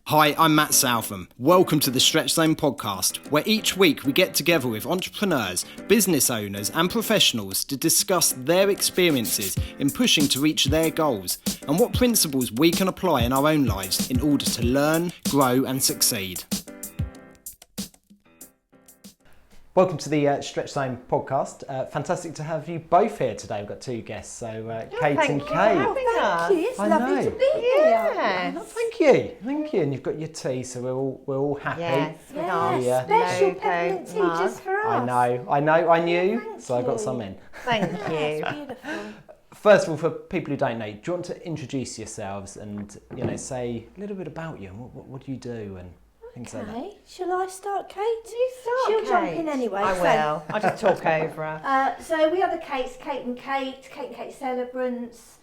Hi, I'm Matt Southam. Welcome to the Stretch Zone podcast, where each week we get together with entrepreneurs, business owners and professionals to discuss their experiences in pushing to reach their goals and what principles we can apply in our own lives in order to learn, grow and succeed. Welcome to the Stretch Zone podcast. Fantastic to have you both here today. We've got two guests, so Kate and Kate. Thank you. It's lovely to be here. Yeah. Thank you. And you've got your tea, so we're all happy. Yes, special peppermint tea just for us. I knew. Thank so you. I got some in. Thank you. It's beautiful. First of all, for people who don't know, do you want to introduce yourselves and say a little bit about you and what do you do and things like that? Okay, shall I start, Kate? You start, She'll Kate. jump in anyway. I will. I'll just talk over her. So we are the Kates, Kate and Kate Celebrants.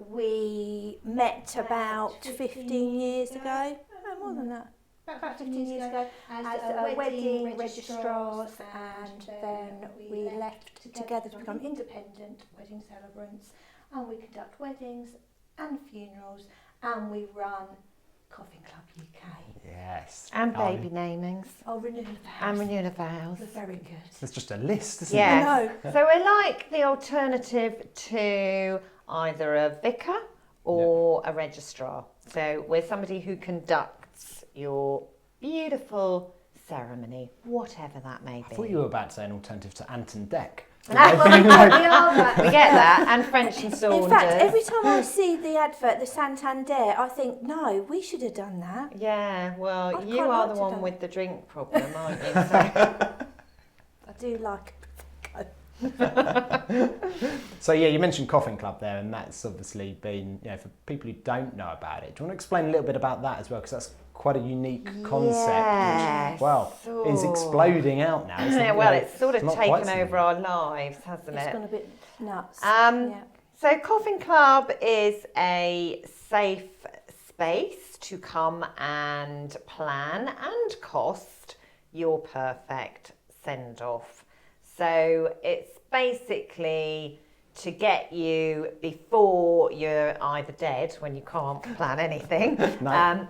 We met about 15 years ago. No, more than that. About 15 years ago as wedding registrars, and then we left together to become independent wedding celebrants, and we conduct weddings and funerals, and we run Coffin Club UK. Yes. And baby namings. Oh, renewal of vows. And renewal of vows. We're very good. It's just a list, isn't Yes. it? I know. So we're like the alternative to either a vicar or a registrar. So we're somebody who conducts your beautiful ceremony, whatever that may be. I thought you were about to say an alternative to Ant and Dec. We are that. We get that, and French and Saunders. In fact, every time I see the advert, the Santander, I think, no, we should have done that. Yeah, well, I'd you quite are like the to one do. with the drink problem, aren't you? So, I do like. So yeah, you mentioned Coffin Club there, and that's obviously been, for people who don't know about it. Do you want to explain a little bit about that as well? Because that's quite a unique concept. Yes. Which, well, is exploding out now. Isn't it? Well, it's sort of not quite taken something. over our lives, hasn't It's it? gone a bit nuts. So Coffin Club is a safe space to come and plan and cost your perfect send-off. So it's basically to get you before you're either dead, when you can't plan anything, No.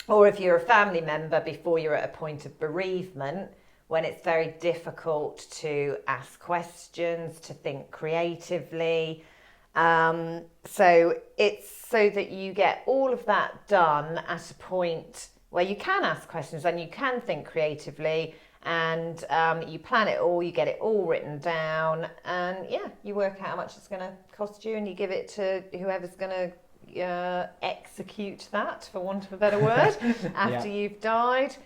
or if you're a family member, before you're at a point of bereavement, when it's very difficult to ask questions, to think creatively. So it's so that you get all of that done at a point where you can ask questions and you can think creatively, and you plan it all, you get it all written down, and you work out how much it's going to cost you, and you give it to whoever's going to execute that, for want of a better word, after you've died.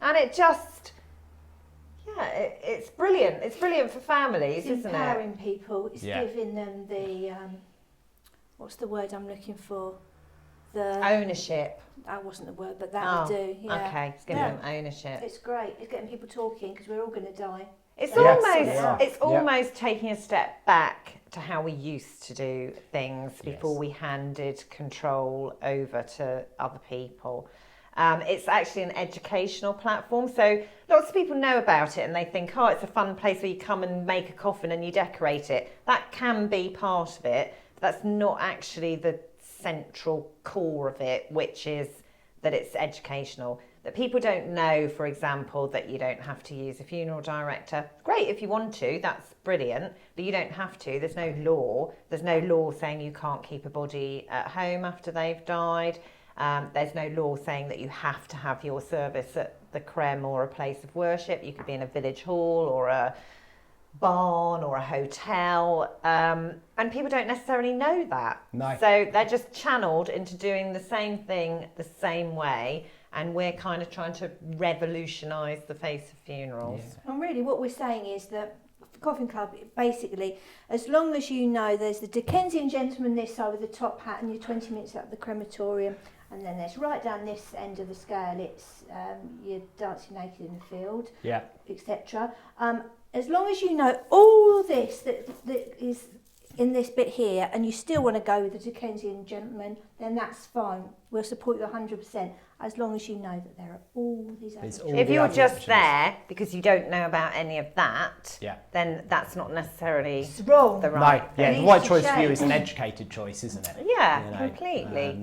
And it just, it's brilliant. It's brilliant for families, It's isn't empowering it? people. It's giving them the what's the word I'm looking for? The Ownership. that wasn't the word, but that would do. Yeah. Okay, it's giving them ownership. It's great. It's getting people talking because we're all going to die. It's Yes, it's almost taking a step back to how we used to do things before we handed control over to other people. It's actually an educational platform, so lots of people know about it and they think, oh, it's a fun place where you come and make a coffin and you decorate it. That can be part of it, but that's not actually the central core of it, which is that it's educational. That people don't know, for example, that you don't have to use a funeral director. Great if you want to, that's brilliant, but you don't have to. There's no law. There's no law saying you can't keep a body at home after they've died. There's no law saying that you have to have your service at the creme or a place of worship. You could be in a village hall or a barn or a hotel, and people don't necessarily know that. No. So they're just channeled into doing the same thing the same way, and we're kind of trying to revolutionise the face of funerals. And really what we're saying is that Coffin Club, basically, as long as you know there's the Dickensian gentleman this side with the top hat and you're 20 minutes out of the crematorium, and then there's right down this end of the scale, it's you're dancing naked in the field, etc. As long as you know all this that is in this bit here and you still want to go with the Dickensian gentleman, then that's fine. We'll support you 100%, as long as you know that there are all these other choices. If you're just there because you don't know about any of that, Yeah. then that's not necessarily It's wrong. the right No, yeah, thing. the right to choice for you change. is an educated choice, isn't it? Yeah, You know,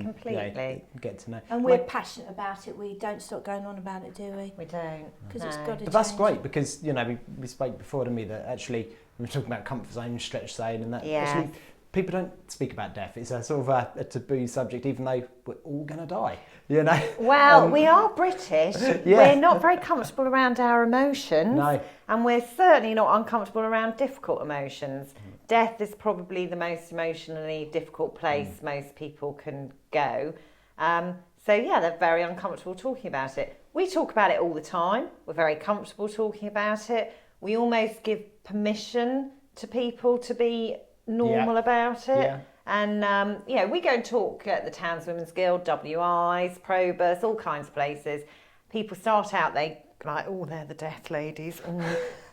completely. Get to know. And we're passionate about it. We don't stop going on about it, do we? We don't. Because it's got to change. But that's great because, you know, we spoke before to me that actually we were talking about comfort zone, stretch zone, and that actually people don't speak about death. It's a sort of a taboo subject, even though we're all going to die, you know. Well, we are British. Yeah. We're not very comfortable around our emotions. No. And we're certainly not uncomfortable around difficult emotions. Death is probably the most emotionally difficult place most people can go. So yeah, they're very uncomfortable talking about it. We talk about it all the time. We're very comfortable talking about it. We almost give permission to people to be normal about it. Yeah. And we go and talk at the Townswomen's Guild, WIs, Probus, all kinds of places. People start out, they're the death ladies.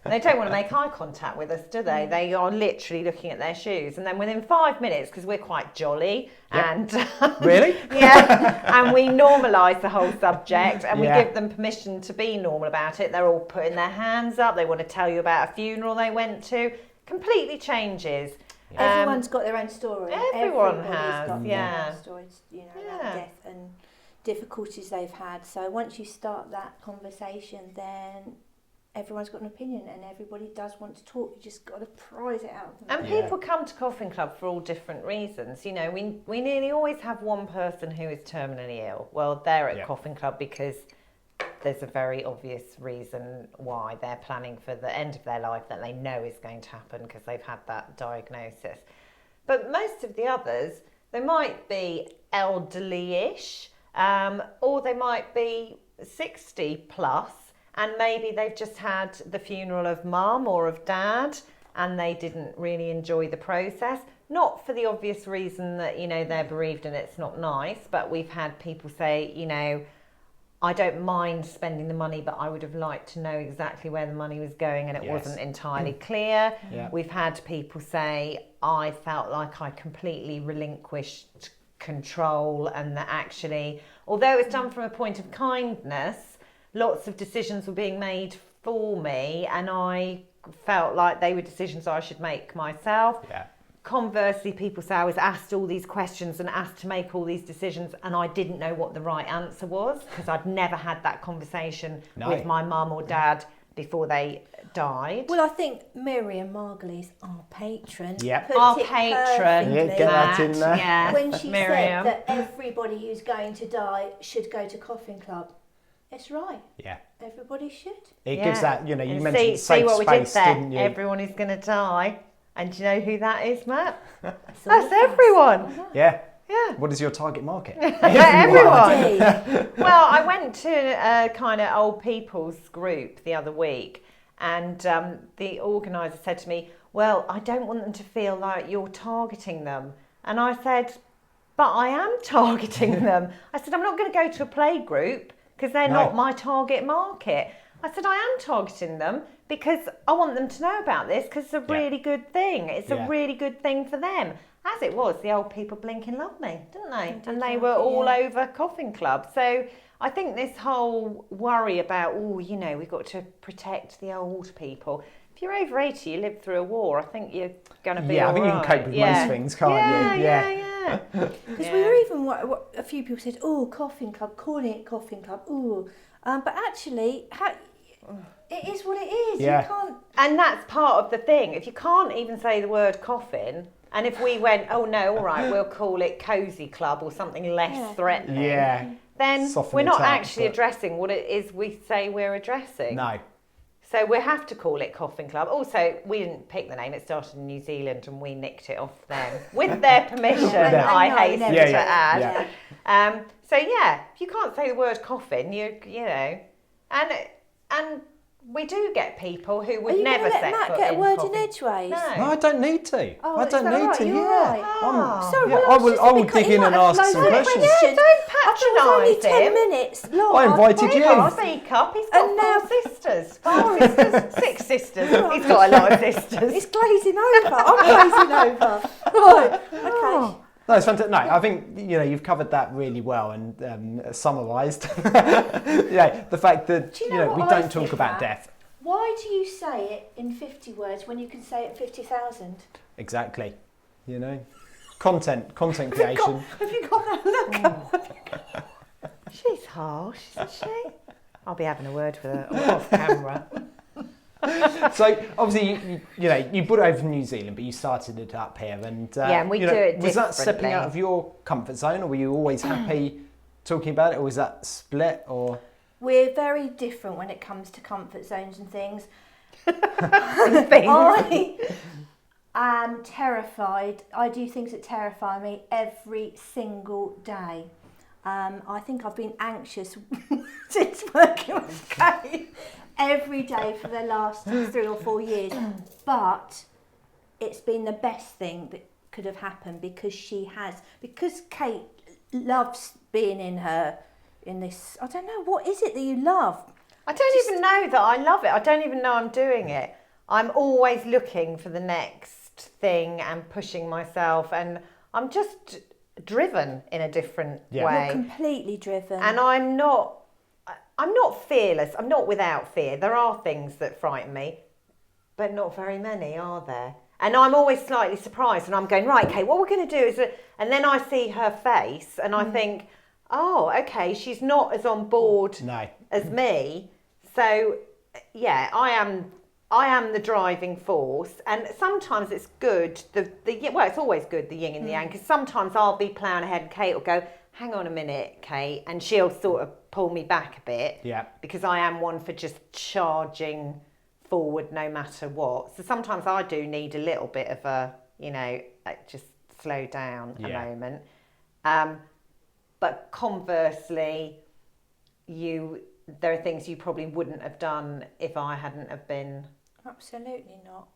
And they don't want to make eye contact with us, do they? They are literally looking at their shoes. And then within 5 minutes, because we're quite jolly and... Really? Yeah. And we normalise the whole subject and we Yeah. give them permission to be normal about it. They're all putting their hands up. They want to tell you about a funeral they went to. Completely changes. Everyone's got their own story. Everyone Everybody's has, got yeah. their own stories, about death and difficulties they've had. So once you start that conversation, then everyone's got an opinion and everybody does want to talk. You just got to prize it out. And people come to Coffin Club for all different reasons. You know, we nearly always have one person who is terminally ill. Well, they're at Coffin Club because there's a very obvious reason why they're planning for the end of their life that they know is going to happen because they've had that diagnosis. But most of the others, they might be elderly-ish, or they might be 60 plus, and maybe they've just had the funeral of mum or of dad and they didn't really enjoy the process. Not for the obvious reason that, they're bereaved and it's not nice, but we've had people say, I don't mind spending the money, but I would have liked to know exactly where the money was going and it wasn't entirely clear. Yeah. We've had people say, I felt like I completely relinquished control and that actually, although it's done from a point of kindness, lots of decisions were being made for me and I felt like they were decisions I should make myself. Yeah. Conversely, people say I was asked all these questions and asked to make all these decisions and I didn't know what the right answer was because I'd never had that conversation with my mum or dad before they died. Well, I think Miriam Margulies, our patron, Yep. put Our it patron. perfectly. Yeah, get that in there. Yeah. When she Miriam. said that everybody who's going to die should go to Coffin Club. It's right. Yeah. Everybody should. It gives that, you And mentioned see safe what we did space, there. didn't you? Everyone is going to die. And do you know who that is, Matt? all That's of us. everyone. Yeah. Yeah. What is your target market? Everyone. Well, I went to a kind of old people's group the other week and the organiser said to me, well, I don't want them to feel like you're targeting them. And I said, but I am targeting them. I said, I'm not going to go to a play group because they're not my target market. I said, I am targeting them because I want them to know about this because it's a really good thing. It's a really good thing for them. As it was, the old people blinking loved me, didn't they? And they were all over Coffin Club. So I think this whole worry about, we've got to protect the old people. If you're over 80, you lived through a war, I think you're going to be all I think you can cope with most things, can't you? Because we were even, a few people said, Coffin Club, calling it Coffin Club, but actually, it is what it is. Yeah. You can't... And that's part of the thing. If you can't even say the word coffin, and if we went, oh no, all right, we'll call it Cozy Club or something less threatening, then Soften we're it not up, actually but- addressing what it is we say we're addressing. No. So we have to call it Coffin Club. Also, we didn't pick the name. It started in New Zealand and we nicked it off them. With their permission, I hasten to add. So if you can't say the word coffin, you know, and we do get people who Are would you never going to let set Matt foot get a in word coffee. in edgeways? No. No, I don't need to. Oh, I is don't that need right? to. You're Yeah. right. Sorry, Yeah, well, I was will. just I a will bit dig cut- in he and might have ask some loads of questions. questions. Don't I thought it was only patronise 10 him. minutes long. I invited He you. can't speak up. He's got And now- 4 sisters. 5 sisters. 6 sisters. He's got a lot of sisters. It's glazing over. I'm glazing over. Right. Okay. No, it's fantastic. No, I think you've covered that really well and summarised. Yeah, the fact that Do you know we what I don't talk think, about Matt? death. Why do you say it in 50 words when you can say it in 50,000? Exactly. Content creation. Have you got that look? She's harsh, isn't she? I'll be having a word with her off camera. So obviously, you brought it over from New Zealand, but you started it up here, and and we do it Was that stepping differently. out of your comfort zone, or were you always happy talking about it, or was that split, or? We're very different when it comes to comfort zones and things. I am terrified. I do things that terrify me every single day. I think I've been anxious since working with Kate every day for the last 3 or 4 years. But it's been the best thing that could have happened because Kate loves being in this. I don't know, what is it that you love? I don't even know that I love it. I don't even know I'm doing it. I'm always looking for the next thing and pushing myself, and I'm just driven in a different way. You're completely driven. And I'm not fearless. I'm not without fear. There are things that frighten me, but not very many, are there? And I'm always slightly surprised, and I'm going, right, Kate, what we're going to do is, and then I see her face, and I think, oh, okay, she's not as on board as me. So, yeah, I am the driving force, and sometimes it's good. It's always good, the yin and the yang, because sometimes I'll be ploughing ahead, and Kate will go, hang on a minute, Kate, and she'll sort of pull me back a bit, because I am one for just charging forward no matter what. So sometimes I do need a little bit of a, just slow down a moment. But conversely, there are things you probably wouldn't have done if I hadn't have been Absolutely not.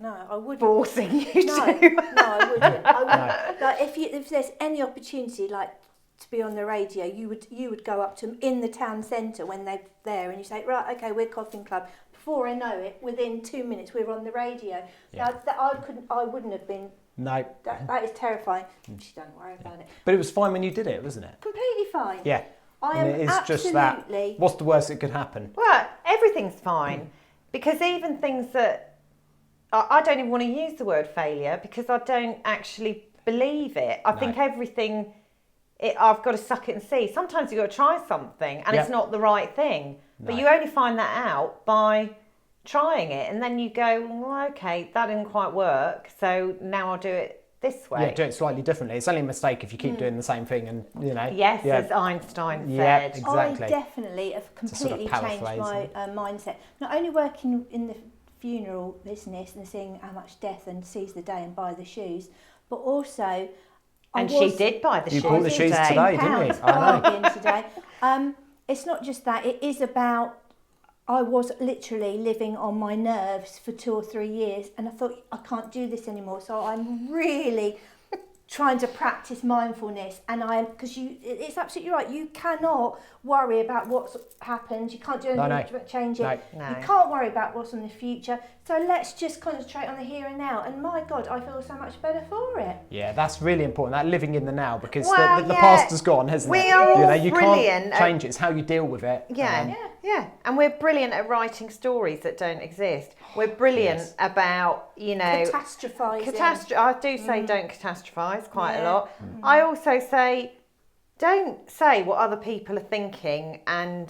No, I wouldn't. forcing you No, to. no, I wouldn't. Like if there's any opportunity, like to be on the radio, you would go up to them in the town centre when they're there, and you say, right, okay, we're Coffin Club. Before I know it, within 2 minutes, we're on the radio. Yeah. I wouldn't have been. No. That is terrifying. She don't worry about it. But it was fine when you did it, wasn't it? Completely fine. Yeah. I am it is absolutely. just that. What's the worst that could happen? Well, everything's fine, because even things that I don't even want to use the word failure, because I don't actually believe it. I think everything. I've got to suck it and see. Sometimes you've got to try something and it's not the right thing. But you only find that out by trying it. And then you go, well, okay, that didn't quite work. So now I'll do it this way. Yeah, do it slightly differently. It's only a mistake if you keep doing the same thing and, Yes, as Einstein said. Yeah, exactly. I definitely have completely changed my mindset. Not only working in the funeral business and seeing how much death and seize the day and buy the shoes, but also... And she did buy the shoes. You bought the shoes today, didn't you? I know. Today. It's not just that. It is about. I was literally living on my nerves for 2 or 3 years, and I thought I can't do this anymore. So I'm really trying to practice mindfulness, and it's absolutely right. You cannot worry about what's happened. You can't do anything to change it. No. You can't worry about what's in the future. So let's just concentrate on the here and now. And my God, I feel so much better for it. Yeah, that's really important. That living in the now, because Well, the past has gone, hasn't it? We are all you brilliant can't change it. It's how you deal with it. Yeah. And we're brilliant at writing stories that don't exist. We're brilliant about, Catastrophising. I do say don't catastrophise quite a lot. I also say don't say what other people are thinking and,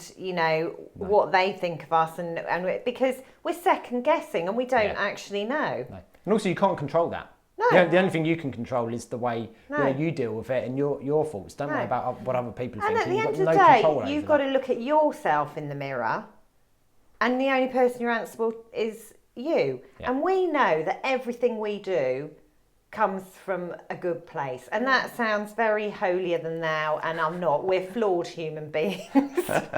what they think of us, and because we're second guessing and we don't actually know. No. And also you can't control that. No. The only thing you can control is the way you deal with it and your faults. Don't worry about what other people think. And at the You've end got of the no day, control over you've that. got to look at yourself in the mirror, and the only person you're answerable is you. Yeah. And we know that everything we do comes from a good place. And that sounds very holier than thou, and I'm not. We're flawed human beings,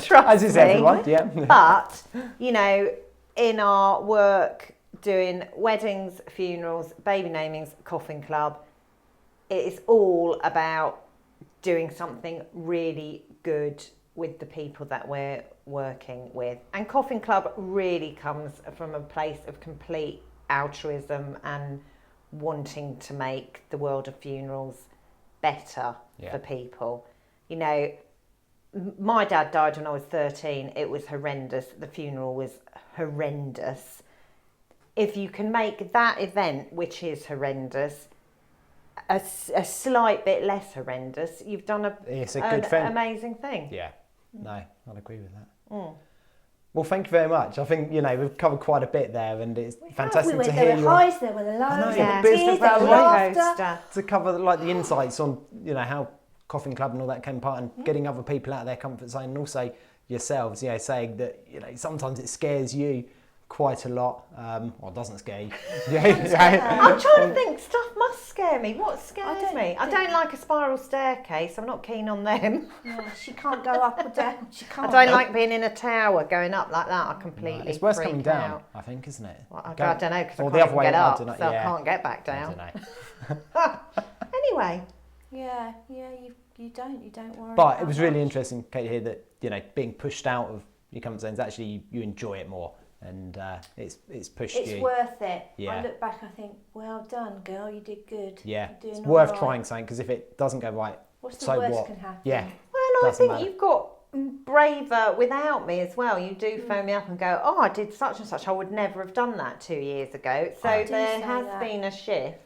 trust As is me. everyone, yeah. But, you know, in our work doing weddings, funerals, baby namings, coffin club, it is all about doing something really good with the people that we're working with. And coffin club really comes from a place of complete altruism and wanting to make the world of funerals better for people. You know, my dad died when I was 13. It was horrendous. The funeral was horrendous. If you can make that event, which is horrendous, a slight bit less horrendous, you've done it's a good thing. Amazing thing. Yeah, no, I'd agree with that. Well, thank you very much. I think, you know, we've covered quite a bit there, and it's fantastic to hear there were highs, there were the lows, there there were were tears, about there were laughter. to cover like the insights on, you know, how Coffin Club and all that came apart, and getting other people out of their comfort zone, and also yourselves, you know, saying that, you know, sometimes it scares you quite a lot, or doesn't scare you. I'm trying to think, stuff must scare me. What scares me? I don't like a spiral staircase. I'm not keen on them. Yeah, she can't go up or down. She can't. I don't like being in a tower going up like that. I completely It's worse freak coming down, out. I think, isn't it? Well, I don't know, because I or can't the other even way, get I up, don't know, so yeah. I can't get back I down. don't know. Anyway. Yeah, you don't worry. But it was really interesting, Kate, to hear that, you know, being pushed out of your comfort zones, actually you enjoy it more, and it's pushed you. It's worth it. Yeah. I look back, I think, well done, girl, you did good. Yeah, You're doing it's all worth right. trying something, because if it doesn't go right, What's the so worst what? can happen? Yeah. Well, I Doesn't think matter. you've got braver without me as well. You do phone me up and go, oh, I did such and such. I would never have done that 2 years ago. So I do there say has that. been a shift.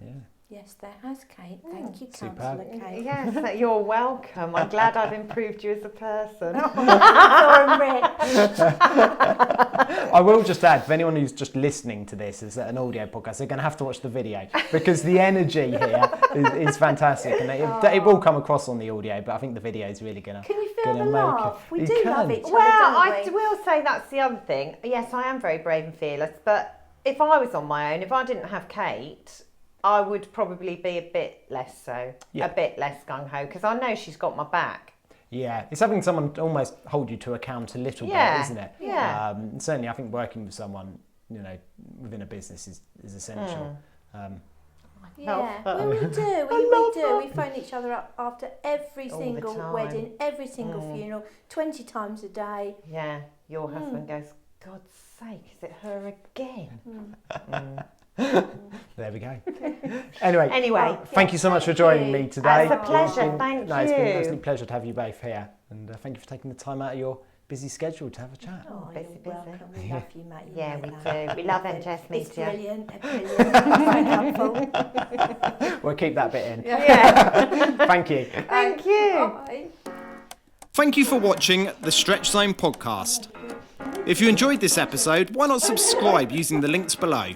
Yeah. Yes, there has, Kate. Thank you, Superb. Councillor Kate. Yes, you're welcome. I'm glad I've improved you as a person. I will just add, for anyone who's just listening to this as an audio podcast, they're going to have to watch the video, because the energy here is fantastic, and it will come across on the audio, but I think the video is really going to. Can you feel the love? We do love each other, Well, don't I we? will say that's the other thing. Yes, I am very brave and fearless, but if I was on my own, if I didn't have Kate, I would probably be a bit less so, a bit less gung-ho, because I know she's got my back. Yeah, it's having someone almost hold you to account a little bit, isn't it? Yeah. Certainly, I think working with someone, you know, within a business is essential. Yeah, well, we do. We phone each other up after every All the single time. wedding, every single funeral, 20 times a day. Yeah, your husband goes, God's sake, is it her again? There we go. Anyway, thank you so much for joining me today. It's a pleasure, thank It's been an you. absolute pleasure to have you both here, and thank you for taking the time out of your busy schedule to have a chat. Oh, busy, you're welcome. We love you, mate. You Yeah, know we that. do. We love it, Jess, It's meet you. brilliant. They're brilliant. So helpful. We'll keep that bit in. Yeah. Thank you. Thank you. Bye. Thank you for watching the Stretch Zone podcast. If you enjoyed this episode, why not subscribe using the links below?